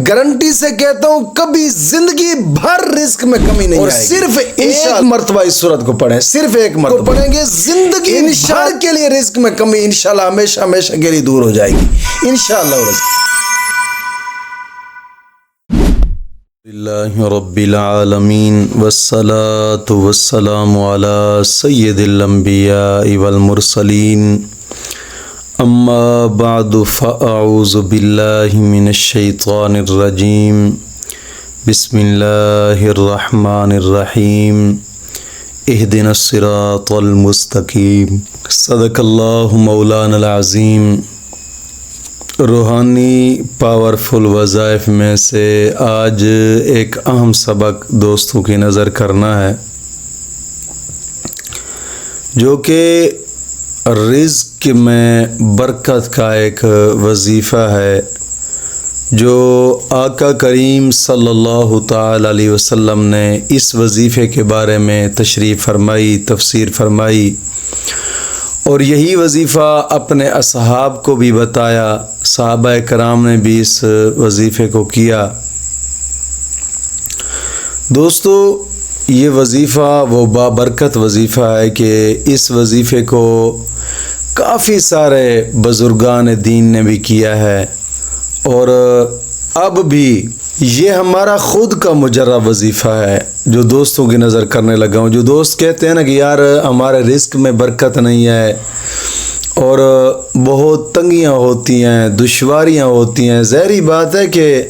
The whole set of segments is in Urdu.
گارنٹی سے کہتا ہوں کبھی زندگی بھر رزق میں کمی نہیں آئے گی. اور صرف ایک مرتبہ اس سورت کو پڑھیں, صرف ایک مرتبہ پڑھیں گے, زندگی بھر کے لیے رزق میں کمی انشاءاللہ ہمیشہ ہمیشہ کے لیے دور ہو جائے گی انشاءاللہ. اللہ رب العالمین والصلاة والسلام علی سید الانبیاء والمرسلین. اما بعد فاعوذ باللہ من الشیطان الرجیم. بسم اللہ الرحمن الرحیم. اہدنا الصراط المستقیم. صدق اللہ مولانا العظیم. روحانی پاورفل وظائف میں سے آج ایک اہم سبق دوستوں کی نظر کرنا ہے, جو کہ رزق میں برکت کا ایک وظیفہ ہے, جو آقا کریم صلی اللہ تعالی علیہ وسلم نے اس وظیفے کے بارے میں تشریح فرمائی, تفسیر فرمائی, اور یہی وظیفہ اپنے اصحاب کو بھی بتایا. صحابہ کرام نے بھی اس وظیفے کو کیا. دوستو, یہ وظیفہ وہ بابرکت وظیفہ ہے کہ اس وظیفے کو کافی سارے بزرگان دین نے بھی کیا ہے, اور اب بھی یہ ہمارا خود کا مجرب وظیفہ ہے جو دوستوں کی نظر کرنے لگا ہوں. جو دوست کہتے ہیں نا کہ یار ہمارے رزق میں برکت نہیں ہے اور بہت تنگیاں ہوتی ہیں, دشواریاں ہوتی ہیں. ظاہری بات ہے کہ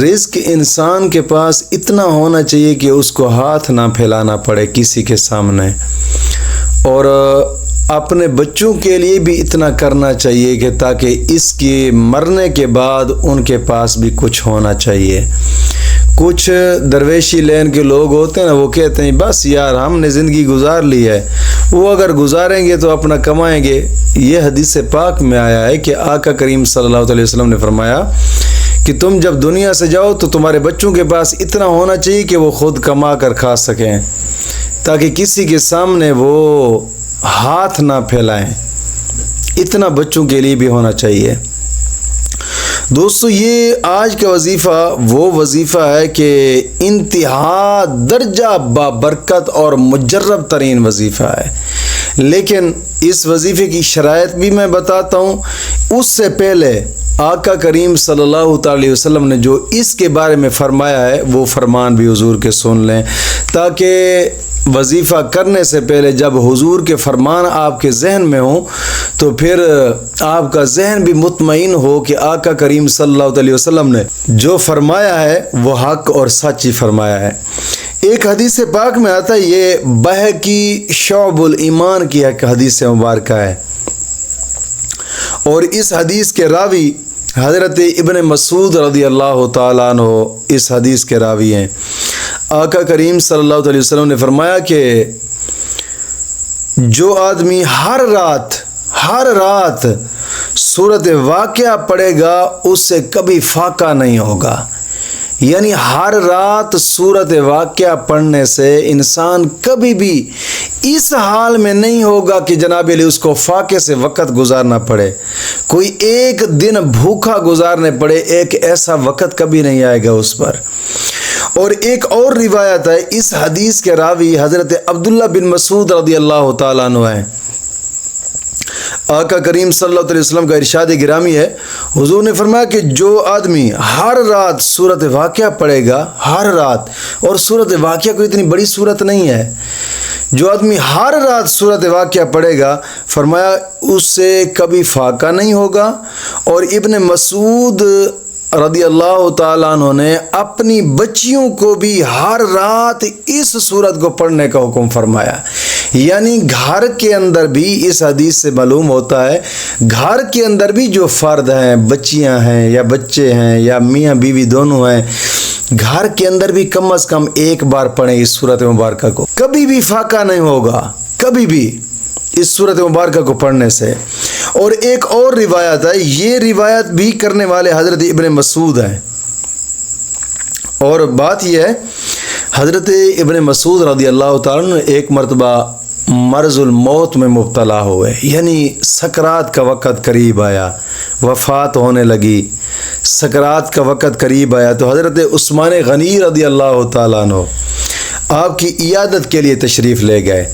رزق انسان کے پاس اتنا ہونا چاہیے کہ اس کو ہاتھ نہ پھیلانا پڑے کسی کے سامنے, اور اپنے بچوں کے لیے بھی اتنا کرنا چاہیے کہ تاکہ اس کے مرنے کے بعد ان کے پاس بھی کچھ ہونا چاہیے. کچھ درویشی لین کے لوگ ہوتے ہیں نا, وہ کہتے ہیں بس یار ہم نے زندگی گزار لی ہے, وہ اگر گزاریں گے تو اپنا کمائیں گے. یہ حدیث پاک میں آیا ہے کہ آقا کریم صلی اللہ علیہ وسلم نے فرمایا کہ تم جب دنیا سے جاؤ تو تمہارے بچوں کے پاس اتنا ہونا چاہیے کہ وہ خود کما کر کھا سکیں, تاکہ کسی کے سامنے وہ ہاتھ نہ پھیلائیں. اتنا بچوں کے لیے بھی ہونا چاہیے. دوستو, یہ آج کا وظیفہ وہ وظیفہ ہے کہ انتہا درجہ بابرکت اور مجرب ترین وظیفہ ہے, لیکن اس وظیفے کی شرائط بھی میں بتاتا ہوں. اس سے پہلے آقا کریم صلی اللہ تعالی وسلم نے جو اس کے بارے میں فرمایا ہے وہ فرمان بھی حضور کے سن لیں, تاکہ وظیفہ کرنے سے پہلے جب حضور کے فرمان آپ کے ذہن میں ہوں تو پھر آپ کا ذہن بھی مطمئن ہو کہ آقا کریم صلی اللہ علیہ وسلم نے جو فرمایا ہے وہ حق اور سچ ہی فرمایا ہے. ایک حدیث پاک میں آتا ہے, یہ بہقی شعب الایمان کی ایک حدیث مبارکہ ہے, اور اس حدیث کے راوی حضرت ابن مسعود رضی اللہ تعالیٰ عنہ اس حدیث کے راوی ہیں. آقا کریم صلی اللہ علیہ وسلم نے فرمایا کہ جو آدمی ہر رات سورۃ واقعہ پڑھے گا اس سے کبھی فاقہ نہیں ہوگا. یعنی ہر رات سورۃ واقعہ پڑھنے سے انسان کبھی بھی اس حال میں نہیں ہوگا کہ جناب علی اس کو فاقے سے وقت گزارنا پڑے, کوئی ایک دن بھوکا گزارنے پڑے, ایک ایسا وقت کبھی نہیں آئے گا اس پر. اور ایک اور روایت ہے, اس حدیث کے راوی حضرت عبداللہ بن مسعود رضی اللہ تعالیٰ عنہ ہیں. آقا کریم صلی اللہ علیہ وسلم کا ارشاد گرامی ہے, حضور نے فرمایا کہ جو آدمی ہر رات سورۃ واقعہ پڑھے گا, ہر رات, اور سورۃ واقعہ کوئی اتنی بڑی سورت نہیں ہے, جو آدمی ہر رات سورۃ واقعہ پڑھے گا فرمایا اس سے کبھی فاقہ نہیں ہوگا. اور ابن مسعود رضی اللہ تعالیٰ عنہ نے اپنی بچیوں کو بھی ہر رات اس سورت کو پڑھنے کا حکم فرمایا. یعنی گھر کے اندر بھی اس حدیث سے معلوم ہوتا ہے, گھر کے اندر بھی جو فرد ہیں, بچیاں ہیں یا بچے ہیں یا میاں بیوی دونوں ہیں, گھر کے اندر بھی کم از کم ایک بار پڑھیں اس سورت مبارکہ کو, کبھی بھی فاقہ نہیں ہوگا, کبھی بھی اس سورت مبارکہ کو پڑھنے سے. اور ایک اور روایت ہے, یہ روایت بھی کرنے والے حضرت ابن مسعود ہیں, اور بات یہ ہے حضرت ابن مسعود رضی اللہ تعالیٰ عنہ ایک مرتبہ مرض الموت میں مبتلا ہوئے, یعنی سکرات کا وقت قریب آیا, وفات ہونے لگی, سکرات کا وقت قریب آیا تو حضرت عثمان غنی رضی اللہ تعالیٰ عنہ آپ کی عیادت کے لیے تشریف لے گئے.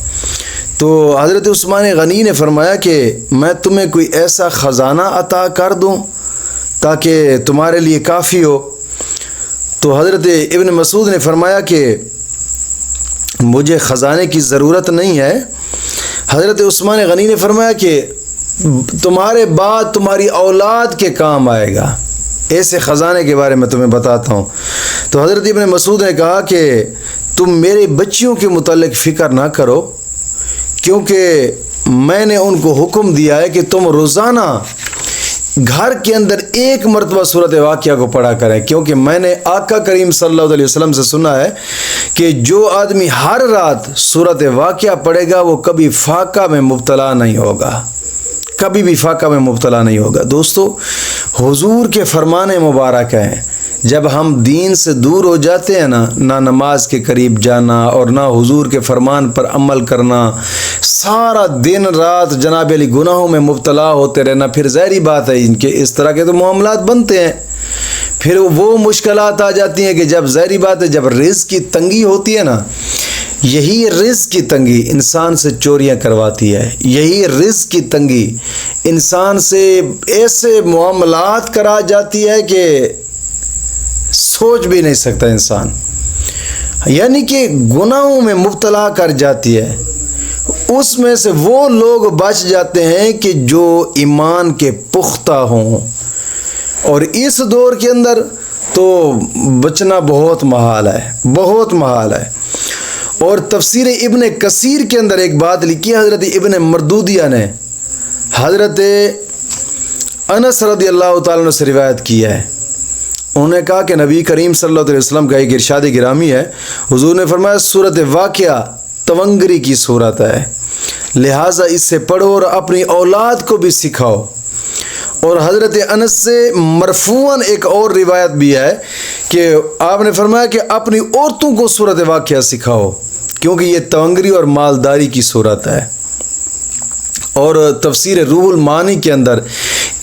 تو حضرت عثمان غنی نے فرمایا کہ میں تمہیں کوئی ایسا خزانہ عطا کر دوں تاکہ تمہارے لیے کافی ہو. تو حضرت ابن مسعود نے فرمایا کہ مجھے خزانے کی ضرورت نہیں ہے. حضرت عثمان غنی نے فرمایا کہ تمہارے بعد تمہاری اولاد کے کام آئے گا، ایسے خزانے کے بارے میں تمہیں بتاتا ہوں. تو حضرت ابن مسعود نے کہا کہ تم میرے بچیوں کے متعلق فکر نہ کرو، کیونکہ میں نے ان کو حکم دیا ہے کہ تم روزانہ گھر کے اندر ایک مرتبہ سورۃ واقعہ کو پڑھا کریں، کیونکہ میں نے آقا کریم صلی اللہ علیہ وسلم سے سنا ہے کہ جو آدمی ہر رات سورۃ واقعہ پڑھے گا وہ کبھی فاقہ میں مبتلا نہیں ہوگا، کبھی بھی فاقہ میں مبتلا نہیں ہوگا. دوستو، حضور کے فرمان مبارک ہیں. جب ہم دین سے دور ہو جاتے ہیں نا، نہ نماز کے قریب جانا اور نہ حضور کے فرمان پر عمل کرنا، سارا دن رات جناب علی گناہوں میں مبتلا ہوتے رہنا، پھر ظاہری بات ہے ان کے اس طرح کے تو معاملات بنتے ہیں. پھر وہ مشکلات آ جاتی ہیں کہ جب ظاہری بات ہے جب رزق کی تنگی ہوتی ہے نا، یہی رزق کی تنگی انسان سے چوریاں کرواتی ہے. یہی رزق کی تنگی انسان سے ایسے معاملات کرا جاتی ہے کہ سوچ بھی نہیں سکتا انسان، یعنی کہ گناہوں میں مبتلا کر جاتی ہے. اس میں سے وہ لوگ بچ جاتے ہیں کہ جو ایمان کے پختہ ہوں، اور اس دور کے اندر تو بچنا بہت محال ہے، بہت محال ہے. اور تفسیر ابن کثیر کے اندر ایک بات لکھی حضرت ابن مردودیہ نے حضرت انس رضی اللہ تعالیٰ عنہ سے روایت کی ہے. انہوں نے کہا کہ نبی کریم صلی اللہ علیہ وسلم کا ایک ارشاد گرامی ہے، حضور نے فرمایا سورۃ واقعہ تونگری کی صورت ہے، لہٰذا اس سے پڑھو اور اپنی اولاد کو بھی سکھاؤ. اور حضرت انس سے مرفوعاً ایک اور روایت بھی ہے کہ آپ نے فرمایا کہ اپنی عورتوں کو سورۃ واقعہ سکھاؤ، کیونکہ یہ تونگری اور مالداری کی صورت ہے. اور تفسیر روح المعانی کے اندر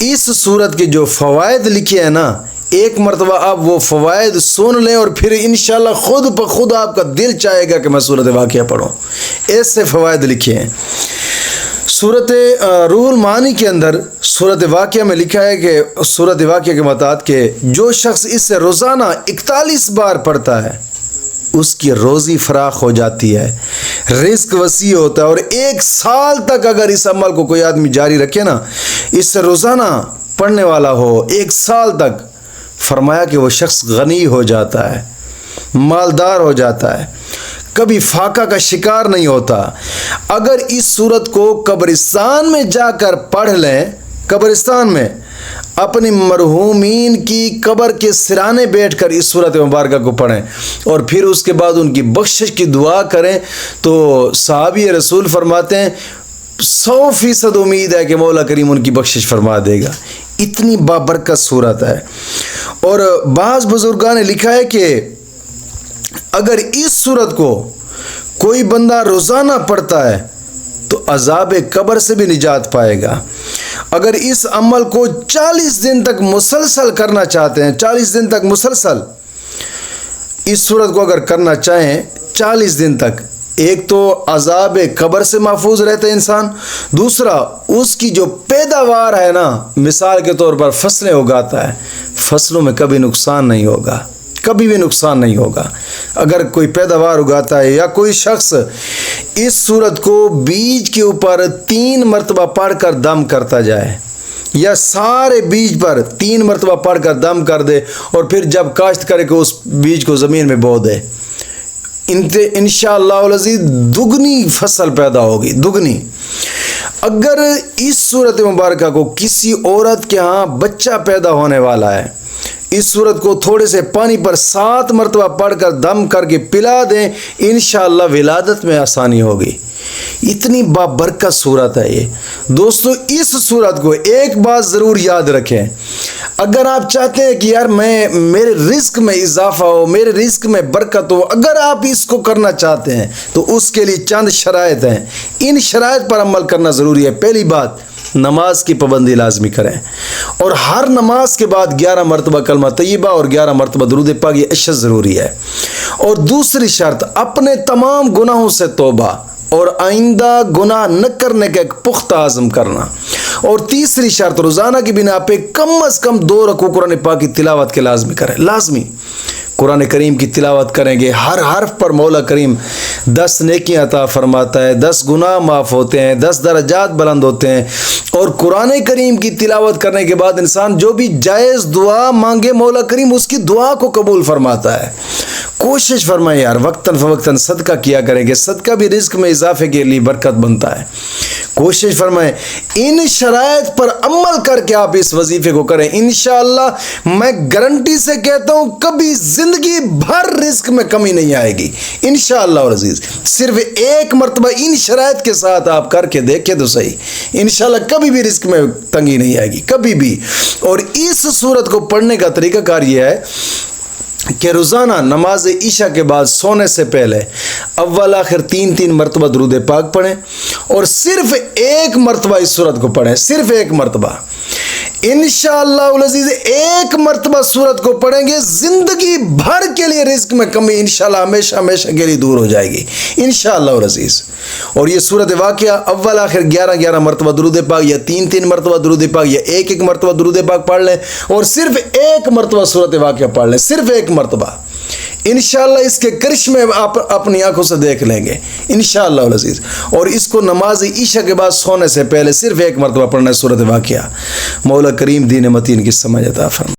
اس صورت کے جو فوائد لکھے ہیں نا، ایک مرتبہ آپ وہ فوائد سن لیں اور پھر انشاءاللہ خود بخود آپ کا دل چاہے گا کہ میں سورۃ واقعہ پڑھوں. ایسے فوائد لکھے ہیں. سورۃ روح المعانی کے اندر سورۃ واقعہ میں لکھا ہے کہ سورۃ واقعہ کے مطابق کہ جو شخص اس سے روزانہ 41 بار پڑھتا ہے اس کی روزی فراخ ہو جاتی ہے، رزق وسیع ہوتا ہے. اور 1 سال تک اگر اس عمل کو کوئی آدمی جاری رکھے نا، اس سے روزانہ پڑھنے والا ہو 1 سال تک، فرمایا کہ وہ شخص غنی ہو جاتا ہے، مالدار ہو جاتا ہے، کبھی فاقہ کا شکار نہیں ہوتا. اگر اس صورت کو قبرستان میں جا کر پڑھ لیں، قبرستان میں اپنی مرحومین کی قبر کے سرانے بیٹھ کر اس صورت مبارکہ کو پڑھیں اور پھر اس کے بعد ان کی بخشش کی دعا کریں، تو صحابی رسول فرماتے ہیں 100% امید ہے کہ مولا کریم ان کی بخشش فرما دے گا. اتنی بابرکت صورت ہے. اور بعض بزرگان نے لکھا ہے کہ اگر اس صورت کو کوئی بندہ روزانہ پڑھتا ہے تو عذاب قبر سے بھی نجات پائے گا. اگر اس عمل کو 40 دن تک مسلسل کرنا چاہتے ہیں، 40 دن تک مسلسل اس صورت کو اگر کرنا چاہیں 40 دن تک، ایک تو عذاب قبر سے محفوظ رہتا ہے انسان، دوسرا اس کی جو پیداوار ہے نا، مثال کے طور پر فصلیں اگاتا ہے، فصلوں میں کبھی نقصان نہیں ہوگا، کبھی بھی نقصان نہیں ہوگا. اگر کوئی پیداوار اگاتا ہے یا کوئی شخص اس صورت کو بیج کے اوپر 3 مرتبہ پڑھ کر دم کرتا جائے، یا سارے بیج پر 3 مرتبہ پڑھ کر دم کر دے اور پھر جب کاشت کرے کہ اس بیج کو زمین میں بو دے، انشاءاللہ العزیز دگنی فصل پیدا ہوگی، دگنی. اگر اس صورت مبارکہ کو کسی عورت کے ہاں بچہ پیدا ہونے والا ہے، اس صورت کو تھوڑے سے پانی پر 7 مرتبہ پڑھ کر دم کر کے پلا دیں، انشاءاللہ ولادت میں آسانی ہوگی. اتنی بابرکت صورت ہے یہ. دوستو، اس صورت کو ایک بات ضرور یاد رکھیں، اگر آپ چاہتے ہیں کہ یار میرے رزق میں اضافہ ہو، میرے رزق میں برکت ہو، اگر آپ اس کو کرنا چاہتے ہیں تو اس کے لیے چند شرائط ہیں. ان شرائط پر عمل کرنا ضروری ہے. پہلی بات، نماز کی پابندی لازمی کریں، اور ہر نماز کے بعد 11 مرتبہ کلمہ طیبہ اور 11 مرتبہ درود پاک، یہ اشد ضروری ہے۔ اور دوسری شرط، اپنے تمام گناہوں سے توبہ اور آئندہ گناہ نہ کرنے کا ایک پختہ عزم کرنا۔ اور تیسری شرط، روزانہ کی بنا پہ کم از کم 2 رکوع قرآن پاک کی تلاوت کے لازمی کریں، لازمی قرآن کریم کی تلاوت کریں گے، ہر حرف پر مولا کریم 10 نیکیاں عطا فرماتا ہے، 10 گناہ معاف ہوتے ہیں، 10 درجات بلند ہوتے ہیں۔ اور قرآن کریم کی تلاوت کرنے کے بعد انسان جو بھی جائز دعا مانگے مولا کریم اس کی دعا کو قبول فرماتا ہے۔ کوشش فرمائیں یار، وقتاً فوقتاً صدقہ کیا کریں گے، صدقہ بھی رزق میں اضافے کے لیے برکت بنتا ہے۔ کوشش فرمائیں، ان شرائط پر عمل کر کے آپ اس وظیفے کو کریں، انشاءاللہ میں گارنٹی سے کہتا ہوں کبھی زندگی بھر رزق میں کمی نہیں آئے گی انشاءاللہ العزیز۔ صرف ایک مرتبہ ان شرائط کے ساتھ آپ کر کے دیکھیں تو صحیح، انشاءاللہ کبھی بھی رزق میں تنگی نہیں آئے گی، کبھی بھی۔ اور اس صورت کو پڑھنے کا طریقہ کار یہ ہے کہ روزانہ نماز عشاء کے بعد سونے سے پہلے اول آخر 3 مرتبہ درود پاک پڑھیں، اور صرف ایک مرتبہ اس سورت کو پڑھیں، صرف ایک مرتبہ انشاءاللہ العزیز۔ ایک مرتبہ سورت کو پڑھیں گے، زندگی بھر کے لیے رزق میں کمی انشاءاللہ ہمیشہ ہمیشہ کے لیے دور ہو جائے گی انشاءاللہ العزیز۔ اور یہ سورت واقعہ اول آخر 11 مرتبہ درود پاک، یا 3 مرتبہ درود پاک، یا ایک مرتبہ درود پاک پڑھ لیں، اور صرف ایک مرتبہ سورت واقعہ پڑھ لیں، صرف ایک مرتبہ۔ انشاءاللہ اس کے کرشمے آپ اپنی آنکھوں سے دیکھ لیں گے انشاءاللہ العزیز۔ اور اس کو نماز عشاء کے بعد سونے سے پہلے صرف ایک مرتبہ پڑھنا ہے سورت واقعہ۔ مولا کریم دین متین کی سمجھ عطا فرمائے۔